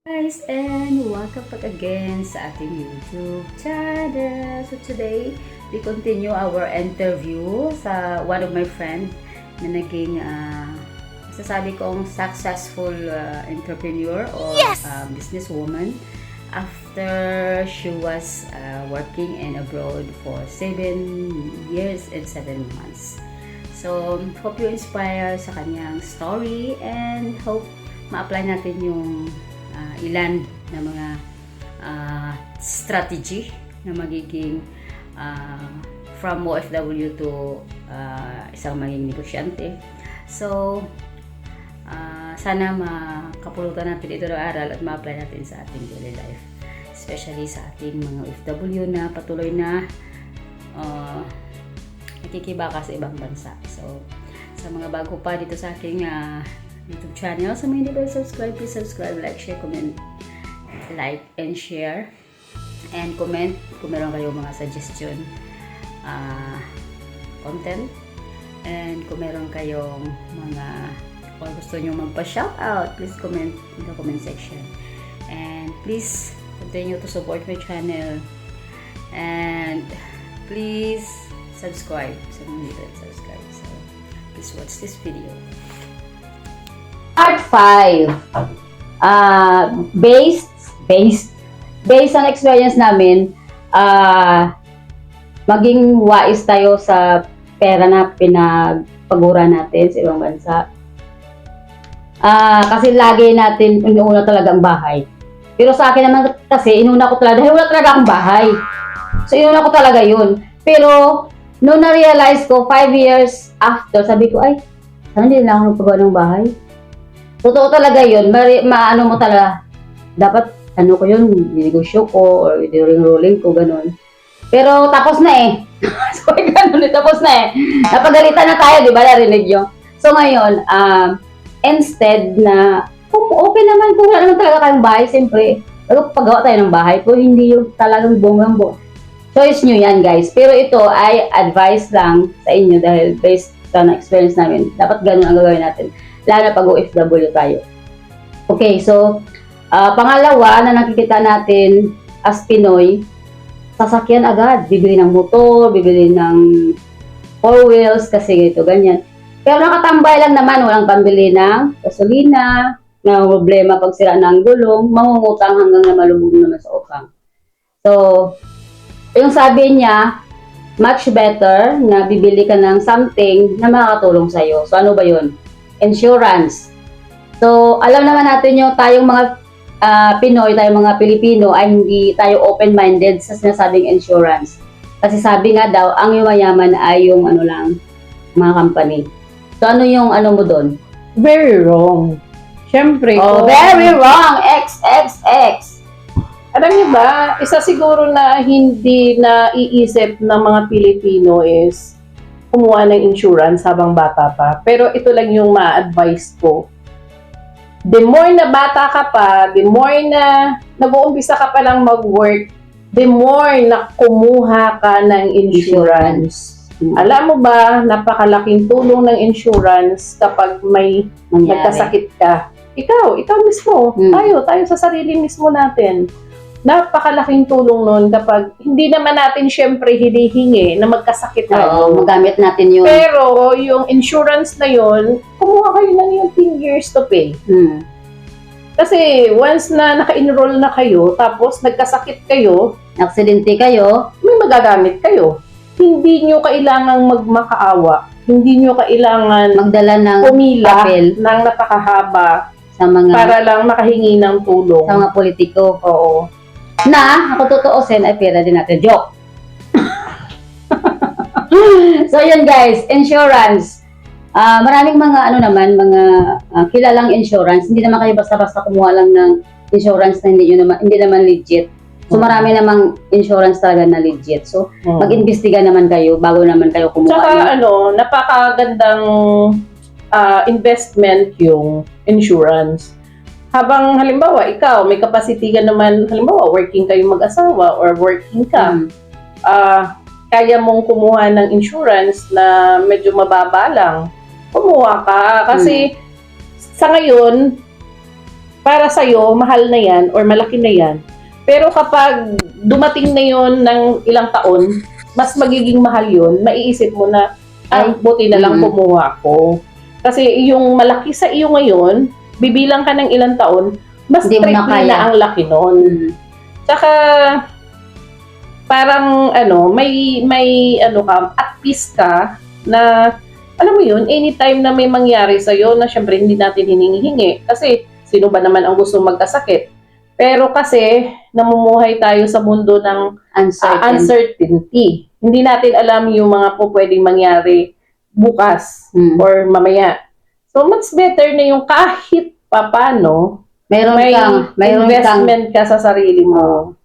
Guys, and welcome back again sa ating YouTube channel. So today, we continue our interview sa one of my friend na naging masasabi kong successful entrepreneur or businesswoman after she was working in abroad for 7 years and 7 months. So hope you inspire sa kanyang story and hope ma-apply natin yung ilan na mga strategy na magiging from OFW to isang maging negosyante. So, sana makapulutan natin ito ng aral at ma-apply natin sa ating daily life. Especially sa ating mga OFW na patuloy na nakikibaka sa ibang bansa. So, sa mga bago pa dito sa aking YouTube channel. So, may hindi pa subscribe, please subscribe, like, share, comment, like, and share. And comment kung meron kayong mga suggestion, content. And kung meron kayong mga, kung gusto nyo magpa-shoutout, please comment in the comment section. And please continue to support my channel. And please subscribe. So, hindi pa subscribe. So, please watch this video. Part 5. Based on experience namin, maging wais tayo sa pera na pinagpagura natin sa ibang bansa. Kasi lagi natin inuuna talaga ang bahay. Pero sa akin naman kasi inuna ko talaga, dahil wala talaga akong bahay. So inuna ko talaga yun. Pero noong na-realize ko, 5 years after, sabi ko, ay, sana hindi na ako nagpagawa ng bahay. Totoo talaga yun, maano mo talaga, dapat ano ko yun, dinegosyo ko or rolling ko, ganun. Pero tapos na eh. So ganun, tapos na eh. Napagalitan na tayo, di ba, narinig yun? So ngayon, instead na, kung okay naman, kung wala naman talaga kayong bahay, siyempre, paggawa tayo ng bahay, kung hindi yung talagang bonggang choice nyo yan, guys. Pero ito ay advice lang sa inyo dahil based sa experience namin, dapat ganun ang gagawin natin. Lalo na pag OFW tayo. Okay, so, pangalawa na nakikita natin as Pinoy, sasakyan agad. Bibili ng motor, bibili ng 4 wheels, kasi ito, ganyan. Pero nakatambay lang naman, walang pambili ng gasolina, na problema pag sira ng gulong, mangungutang hanggang na malubog naman sa utang. So, yung sabi niya, much better na bibili ka ng something na makakatulong sa'yo. So, ano ba yun? Insurance. So, alam naman natin yung tayong mga Pinoy, tayong mga Pilipino ay hindi tayo open-minded sa sinasabing insurance. Kasi sabi nga daw, ang yumayaman ay yung ano lang, mga company. So, ano yung ano mo doon? Very wrong. Siyempre. Very wrong! XXX! Alam niyo ba, isa siguro na hindi na iisip ng mga Pilipino is kumuha ng insurance habang bata pa. Pero ito lang yung ma-advise ko. The more na bata ka pa, the more na nag-uumpisa ka pa lang mag-work, the more na kumuha ka ng insurance. Alam mo ba, napakalaking tulong ng insurance kapag may nagkasakit ka. Ikaw mismo, tayo sa sarili mismo natin. Napakalaking tulong nun kapag hindi naman natin syempre hinihingi na magkasakit tayo. Oo, magamit natin yun. Pero yung insurance na yun, kumuha kayo ng yung 10 years to pay. Kasi once na naka-enroll na kayo, tapos nagkasakit kayo, aksidente kayo, may magagamit kayo. Hindi nyo kailangang magmakaawa. Hindi nyo kailangan magdala ng pumila papel ng napakahaba sa mga para lang makahingi ng tulong. sa mga politiko. Oo. Na, ako tutuusin, ay pera din natin. Joke! So, yun guys, insurance. Maraming mga ano naman, mga kilalang insurance. Hindi naman kayo basta-basta kumuha lang ng insurance na hindi naman legit. So, marami namang insurance talaga na legit. So, mag-imbestiga naman kayo bago naman kayo kumuha. Tsaka napakagandang investment yung insurance. Habang halimbawa, ikaw, may capacity ka naman, halimbawa, working kayo mag-asawa or working ka, kaya mong kumuha ng insurance na medyo mababa lang, kumuha ka. Kasi sa ngayon, para sa'yo, mahal na yan or malaki na yan. Pero kapag dumating na yon ng ilang taon, mas magiging mahal yon, maiisip mo na, ay, buti na lang kumuha ko. Kasi yung malaki sa iyo ngayon, bibilang ka ng ilang taon, mas Hindi mo na triple kaya. na ang laki nun. Tsaka, parang may ka, at peace ka na, alam mo yun, anytime na may mangyari sa'yo na syempre hindi natin hinihingi. Kasi, sino ba naman ang gusto magkasakit? Pero kasi, namumuhay tayo sa mundo ng uncertainty. Hindi natin alam yung mga po pwedeng mangyari bukas or mamaya. So, much better na yung kahit papano, may investment ka sa sarili mo.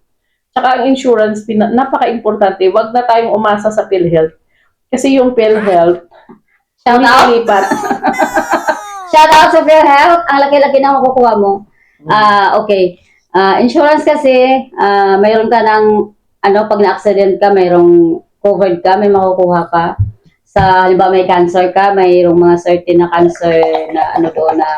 Tsaka ang insurance, napaka-importante. Huwag na tayong umasa sa PhilHealth. Kasi yung PhilHealth, Shout out! Shout out sa PhilHealth! Ang laki-laki na makukuha mo. Okay. Insurance kasi, mayroon ka ng, pag na-accident ka, mayroong covered ka, may makukuha ka. Sa, halimbawa may cancer ka, mayroong mga certain na cancer na na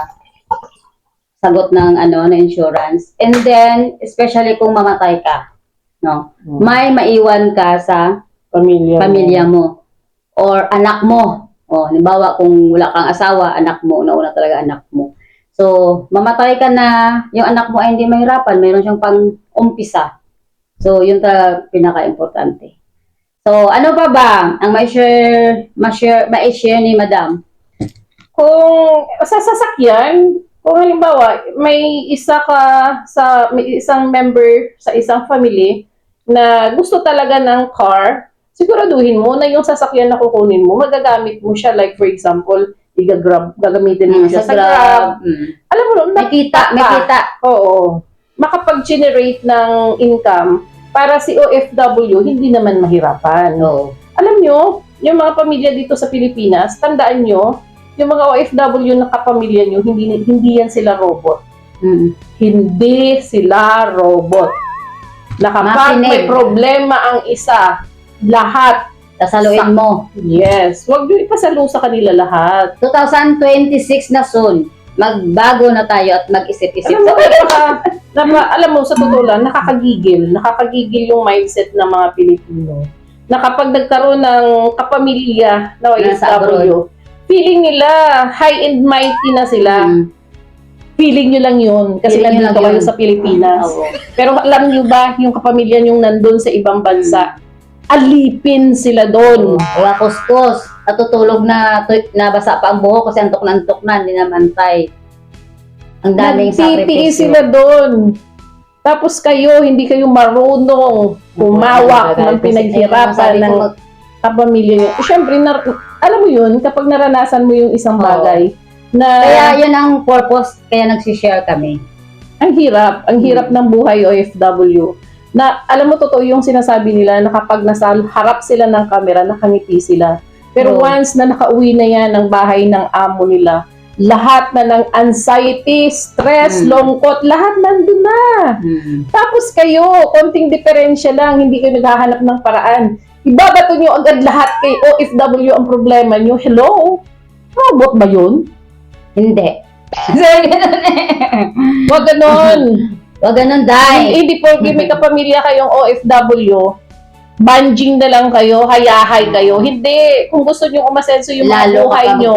sagot ng na insurance. And then, especially kung mamatay ka, no? May maiwan ka sa pamilya mo or anak mo. O, halimbawa kung wala kang asawa, anak mo, una talaga anak mo. So, mamatay ka na, yung anak mo ay hindi mahirapan, mayroon siyang pang-umpisa. So, yun talaga pinaka-importante. So, ano pa ba ang ma-share ni Madam? Kung sa sasakyan, kung halimbawa may isang member sa isang family na gusto talaga ng car, siguraduhin mo na yung sasakyan na kukunin mo, magagamit mo siya. Like for example, gagamitin mo siya sa Grab. Alam mo, May kita. Oo. Makapag-generate ng income para si OFW hindi naman mahirapan. No. Alam nyo, yung mga pamilya dito sa Pilipinas, tandaan nyo, yung mga OFW na kapamilya nyo, hindi yan sila robot. Hindi sila robot. Na kapag may problema ang isa, lahat sasaluin mo. Yes. Huwag nyo ipasalo sa kanila lahat. 2026 na soon. Magbago na tayo at mag-isip-isip. Alam mo, sa totoo lang, nakakagigil. Nakakagigil yung mindset ng mga Pilipino. Na kapag nagkaroon ng kapamilya na OFW, feeling nila high and mighty na sila. Feeling nyo lang yun kasi nandito kayo sa Pilipinas. Pero alam nyo ba, yung kapamilya nyong nandun sa ibang bansa, alipin sila doon. Wala kuskus. Natutulog na, nabasa pa ang buhok kasi antok na, hindi namantay. Ang daming sakripisyo. sila doon. Tapos kayo, hindi kayo marunong humawak ng pinaghirapan ng kapamilya nyo. Siyempre, alam mo yun, kapag naranasan mo yung isang bagay, na kaya yun ang purpose, kaya nagsishare kami. Ang hirap ng buhay OFW. Na alam mo, totoo yung sinasabi nila na kapag nasa harap sila ng camera, nakangiti sila. Pero once na nakauwi na yan ng bahay ng amo nila, lahat na ng anxiety, stress, lungkot, lahat nandun na. Tapos kayo, konting diferensya lang, hindi kayo naghahanap ng paraan. Ibabato nyo agad lahat kay OFW ang problema nyo. Hello? Robot ba yun? Hindi. Wag ganon. Wag ganun, Day. Hindi po, may kapamilya kayong OFW, banjing na lang kayo, hayahay kayo. Hindi. Kung gusto nyo umasenso yung mga buhay nyo,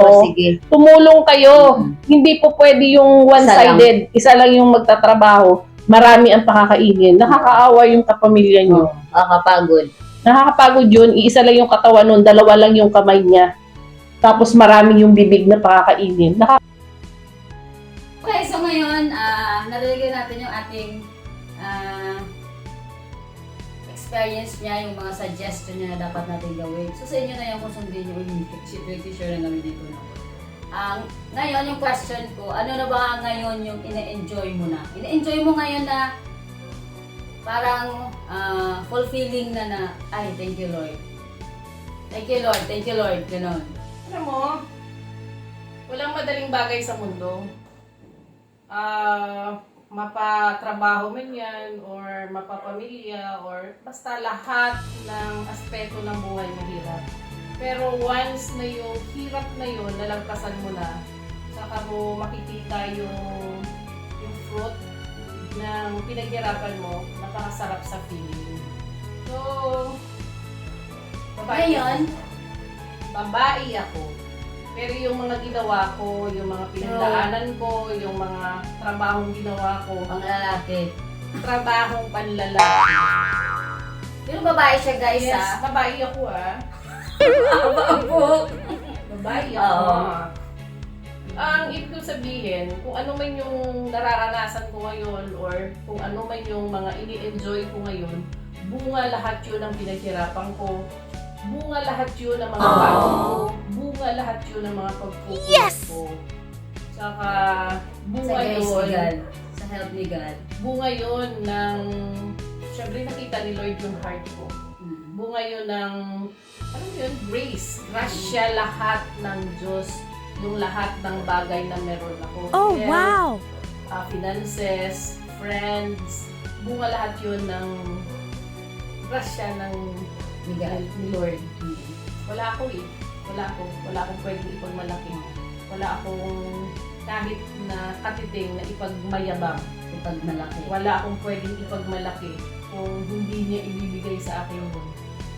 tumulong kayo. Hindi po pwede yung one-sided. Isa lang yung magtatrabaho. Marami ang pakakainin. Nakakaawa yung kapamilya nyo. Nakakapagod. Nakakapagod yun. Iisa lang yung katawan nun, dalawa lang yung kamay niya. Tapos marami yung bibig na pakakainin. Okay, so ngayon, nalagyan natin yung ating experience niya, yung mga suggestion niya na dapat natin gawin. So sa inyo na yung kung sundin nyo yung share na namin dito. Ngayon, yung question ko, ano na ba ngayon yung ina-enjoy mo na? Ina-enjoy mo ngayon na parang fulfilling na, ay, thank you Lord. Thank you Lord, thank you Lord, gano'n. Alam mo, walang madaling bagay sa mundo. Mapatrabaho man yan, or mapapamilya, or basta lahat ng aspeto ng buhay mahirap. Pero once na yung hirap na yun, nalagpasan mo na, saka mo makikita yung fruit ng pinaghirapan mo, napakasarap sa feeling. So, Ngayon, babae ako. Pero yung mga ginawa ko, yung mga pinagdaanan ko, yung mga trabahong ginawa ko, pang lalaki. trabahong panlalaki. Pero babae siya guys Yes, ah. babae ako Abo. Babae ako Oo. Ang ibig kong sabihin, kung ano man yung nararanasan ko ngayon or kung ano man yung mga ini-enjoy ko ngayon, bunga lahat yun ng pinaghirapan ko. Bunga lahat yun ng mga bago ko. Bunga lahat yun ng mga pagpupulit ko. Saka Sa bunga grace ni yun. God. Sa help ni God. Bunga yun ng... Siyempre nakita ni Lord yung heart ko. Mm. Bunga yun ng... Ano yun? Grace. Grasya lahat ng Diyos. Yung lahat ng bagay na meron ako. Oh, Health, wow! Finances, friends. Bunga lahat yun ng grasya ng Ni God. ni Lord. Mm. Wala ako eh. Wala akong pwedeng ipagmalaki. Wala akong kahit na katiting na ipagmayabang. Kapag malaki. Wala akong pwedeng ipagmalaki kung hindi niya ibibigay sa akin yun.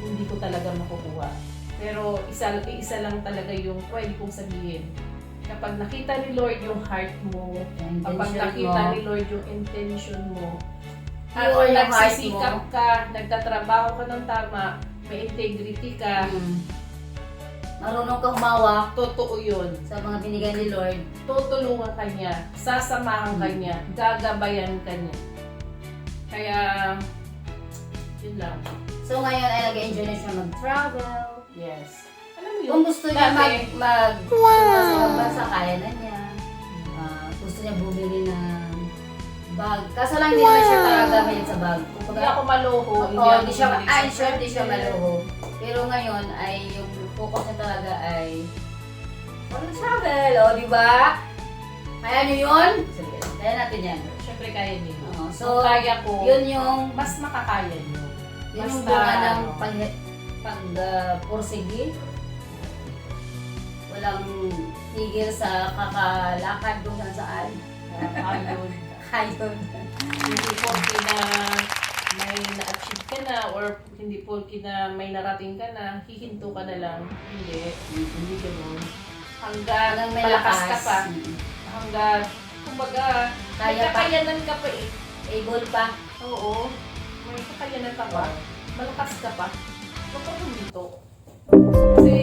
Hindi ko talaga makukuha. Pero isa lang talaga yung pwede kong sabihin. Kapag nakita ni Lord yung heart mo, Yung kapag intention nakita mo. ni Lord yung intention mo, Yung at heart nagsisikap mo. ka, nagtatrabaho ka ng tama, may integrity ka, Mm. Marunong ka humawak totoo yun. sa mga binigay ni Lord. Tutulungan ka niya, sasamahan ka niya, gagabayan ka niya. Kaya, yun lang. So ngayon ay nag-enjoy na siya mag-travel. Yes. Alam mo yun, Kung gusto niya dati, sa ibang bansa, kaya na niya. Gusto niya bumili ng bag. Kaso lang hindi naman siya talaga mahilig sa bag. hindi ako maloko, Oo, hindi siya, mahilig sa I'm sure hindi siya purse. maluho. Pero ngayon ay yung focus niya talaga ay travel, o di ba? Kaya niyo yun? Sige, kaya natin yan. Siyempre kaya niyo. Oo, So, so, kaya ko, yun yung, mas makakaya niyo. yun yung Basta, bunga ng ano, pursigi. Walang tigil sa kakalakad kung saan. Ayun. Ayun. Hindi porke na may na-achieve ka na or hindi porke na may narating ka na, hihinto ka na lang. Hindi. Hindi ganun. Hanggang Hanggang may malakas ka lakas. pa. Hanggang, kumbaga, may Kaya pa. kakayanan ka pa eh. Able pa. Oo. May kakayanan ka pa. Malakas ka pa. Huwag ka humito. Kasi,